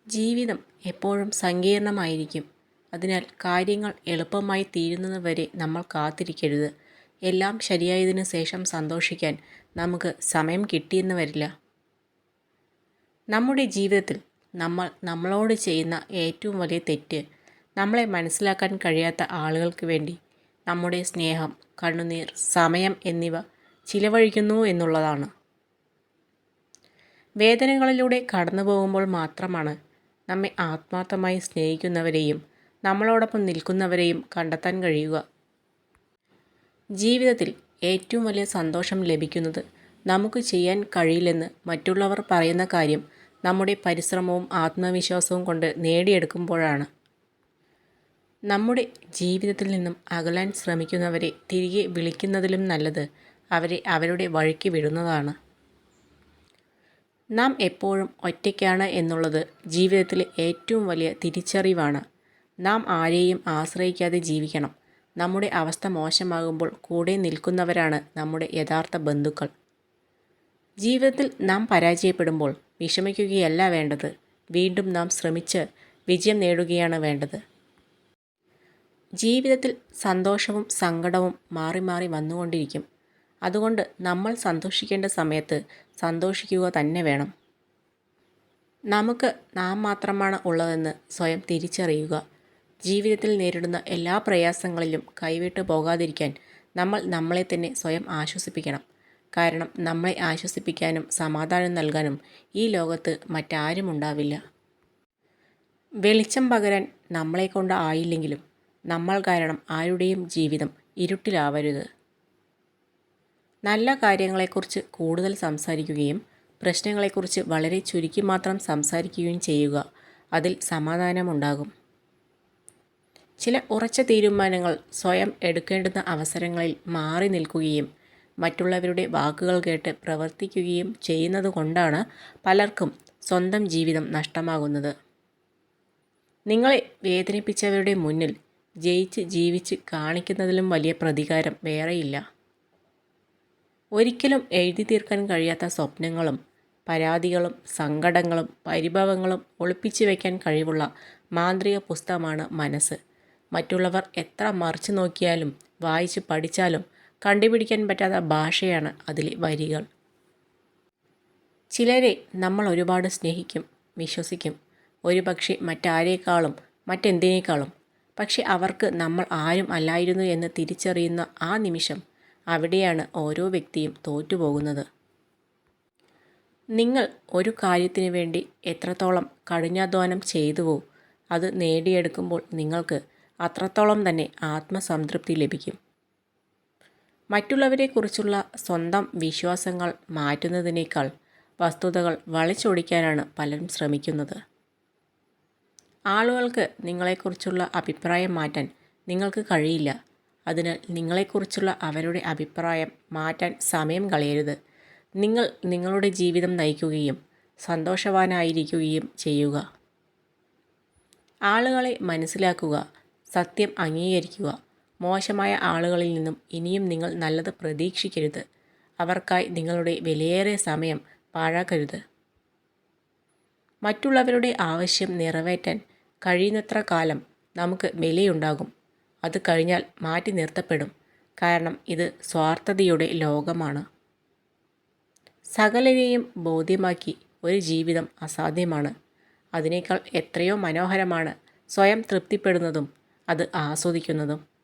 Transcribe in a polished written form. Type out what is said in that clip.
ജീവിതം എപ്പോഴും സങ്കീർണമായിരിക്കും. അതിനാൽ കാര്യങ്ങൾ എളുപ്പമായി തീരുന്നതുവരെ നമ്മൾ കാത്തിരിക്കരുത്. എല്ലാം ശരിയായതിനു ശേഷം സന്തോഷിക്കാൻ നമുക്ക് സമയം കിട്ടിയെന്ന് വരില്ല. നമ്മുടെ ജീവിതത്തിൽ നമ്മൾ നമ്മളോട് ചെയ്യുന്ന ഏറ്റവും വലിയ തെറ്റ് നമ്മളെ മനസ്സിലാക്കാൻ കഴിയാത്ത ആളുകൾക്ക് വേണ്ടി നമ്മുടെ സ്നേഹം, കണ്ണുനീർ, സമയം എന്നിവ ചിലവഴിക്കുന്നു എന്നുള്ളതാണ്. വേദനകളിലൂടെ കടന്നു പോകുമ്പോൾ മാത്രമാണ് നമ്മെ ആത്മാർത്ഥമായി സ്നേഹിക്കുന്നവരെയും നമ്മളോടൊപ്പം നിൽക്കുന്നവരെയും കണ്ടെത്താൻ കഴിയുക. ജീവിതത്തിൽ ഏറ്റവും വലിയ സന്തോഷം ലഭിക്കുന്നത് നമുക്ക് ചെയ്യാൻ കഴിയില്ലെന്ന് മറ്റുള്ളവർ പറയുന്ന കാര്യം നമ്മുടെ പരിശ്രമവും ആത്മവിശ്വാസവും കൊണ്ട് നേടിയെടുക്കുമ്പോഴാണ്. നമ്മുടെ ജീവിതത്തിൽ നിന്നും അകലാൻ ശ്രമിക്കുന്നവരെ തിരികെ വിളിക്കുന്നതിലും നല്ലത് അവരെ അവരുടെ വഴിക്ക് വിടുന്നതാണ്. നാം എപ്പോഴും ഒറ്റയ്ക്കാണ് എന്നുള്ളത് ജീവിതത്തിലെ ഏറ്റവും വലിയ തിരിച്ചറിവാണ്. നാം ആരെയും ആശ്രയിക്കാതെ ജീവിക്കണം. നമ്മുടെ അവസ്ഥ മോശമാകുമ്പോൾ കൂടെ നിൽക്കുന്നവരാണ് നമ്മുടെ യഥാർത്ഥ ബന്ധുക്കൾ. ജീവിതത്തിൽ നാം പരാജയപ്പെടുമ്പോൾ വിഷമിക്കുകയല്ല വേണ്ടത്, വീണ്ടും നാം ശ്രമിച്ച് വിജയം നേടുകയാണ് വേണ്ടത്. ജീവിതത്തിൽ സന്തോഷവും സങ്കടവും മാറി മാറി വന്നുകൊണ്ടിരിക്കും. അതുകൊണ്ട് നമ്മൾ സന്തോഷിക്കേണ്ട സമയത്ത് സന്തോഷിക്കുക തന്നെ വേണം. നമുക്ക് നാം മാത്രമാണ് ഉള്ളതെന്ന് സ്വയം തിരിച്ചറിയുക. ജീവിതത്തിൽ നേരിടുന്ന എല്ലാ പ്രയാസങ്ങളിലും കൈവിട്ടു പോകാതിരിക്കാൻ നമ്മൾ നമ്മളെ തന്നെ സ്വയം ആശ്വസിപ്പിക്കണം. കാരണം നമ്മളെ ആശ്വസിപ്പിക്കാനും സമാധാനം നൽകാനും ഈ ലോകത്ത് മറ്റാരും ഉണ്ടാവില്ല. വെളിച്ചം പകരാൻ നമ്മളെക്കൊണ്ട് ആയില്ലെങ്കിലും നമ്മൾ കാരണം ആരുടെയും ജീവിതം ഇരുട്ടിലാവരുത്. നല്ല കാര്യങ്ങളെക്കുറിച്ച് കൂടുതൽ സംസാരിക്കുകയും പ്രശ്നങ്ങളെക്കുറിച്ച് വളരെ ചുരുക്കി മാത്രം സംസാരിക്കുകയും ചെയ്യുക. അതിൽ സമാധാനമുണ്ടാകും. ചില ഉറച്ച തീരുമാനങ്ങൾ സ്വയം എടുക്കേണ്ടുന്ന അവസരങ്ങളിൽ മാറി നിൽക്കുകയും മറ്റുള്ളവരുടെ വാക്കുകൾ കേട്ട് പ്രവർത്തിക്കുകയും ചെയ്യുന്നതുകൊണ്ടാണ് പലർക്കും സ്വന്തം ജീവിതം നഷ്ടമാകുന്നത്. നിങ്ങളെ വേദനിപ്പിച്ചവരുടെ മുന്നിൽ ജയിച്ച് ജീവിച്ച് കാണിക്കുന്നതിലും വലിയ പ്രതികാരം വേറെയില്ല. ഒരിക്കലും എഴുതി തീർക്കാൻ കഴിയാത്ത സ്വപ്നങ്ങളും പരാതികളും സങ്കടങ്ങളും പരിഭവങ്ങളും ഒളിപ്പിച്ചു വയ്ക്കാൻ കഴിവുള്ള മാന്ത്രിക പുസ്തകമാണ് മനസ്സ്. മറ്റുള്ളവർ എത്ര മറിച്ചു നോക്കിയാലും വായിച്ച് പഠിച്ചാലും കണ്ടുപിടിക്കാൻ പറ്റാത്ത ഭാഷയാണ് അതിലെ വരികൾ. ചിലരെ നമ്മൾ ഒരുപാട് സ്നേഹിക്കും, വിശ്വസിക്കും, ഒരുപക്ഷെ മറ്റാരേക്കാളും മറ്റെന്തിനേക്കാളും. പക്ഷെ അവർക്ക് നമ്മൾ ആരും അല്ലായിരുന്നു എന്ന് തിരിച്ചറിയുന്ന ആ നിമിഷം, അവിടെയാണ് ഓരോ വ്യക്തിയും തോറ്റുപോകുന്നത്. നിങ്ങൾ ഒരു കാര്യത്തിന് വേണ്ടി എത്രത്തോളം കഠിനാധ്വാനം ചെയ്തുവോ അത് നേടിയെടുക്കുമ്പോൾ നിങ്ങൾക്ക് അത്രത്തോളം തന്നെ ആത്മസംതൃപ്തി ലഭിക്കും. മറ്റുള്ളവരെക്കുറിച്ചുള്ള സ്വന്തം വിശ്വാസങ്ങൾ മാറ്റുന്നതിനേക്കാൾ വസ്തുതകൾ വളച്ചൊടിക്കാനാണ് പലരും ശ്രമിക്കുന്നത്. ആളുകൾക്ക് നിങ്ങളെക്കുറിച്ചുള്ള അഭിപ്രായം മാറ്റാൻ നിങ്ങൾക്ക് കഴിയില്ല. അതിനാൽ നിങ്ങളെക്കുറിച്ചുള്ള അവരുടെ അഭിപ്രായം മാറ്റാൻ സമയം കളയരുത്. നിങ്ങൾ നിങ്ങളുടെ ജീവിതം നയിക്കുകയും സന്തോഷവാനായിരിക്കുകയും ചെയ്യുക. ആളുകളെ മനസ്സിലാക്കുക, സത്യം അംഗീകരിക്കുക. മോശമായ ആളുകളിൽ നിന്നും ഇനിയും നിങ്ങൾ നല്ലത് പ്രതീക്ഷിക്കരുത്. അവർക്കായി നിങ്ങളുടെ വിലയേറിയ സമയം പാഴാക്കരുത്. മറ്റുള്ളവരുടെ ആവശ്യം നിറവേറ്റാൻ കഴിയുന്നത്ര കാലം നമുക്ക് വിലയുണ്ടാകും. അത് കഴിഞ്ഞാൽ മാറ്റി നിർത്തപ്പെടും. കാരണം ഇത് സ്വാർത്ഥതയുടെ ലോകമാണ്. സകലരെയും ബോധ്യമാക്കി ഒരു ജീവിതം അസാധ്യമാണ്. അതിനേക്കാൾ എത്രയോ മനോഹരമാണ് സ്വയം തൃപ്തിപ്പെടുന്നതും അത് ആസ്വദിക്കുന്നതും.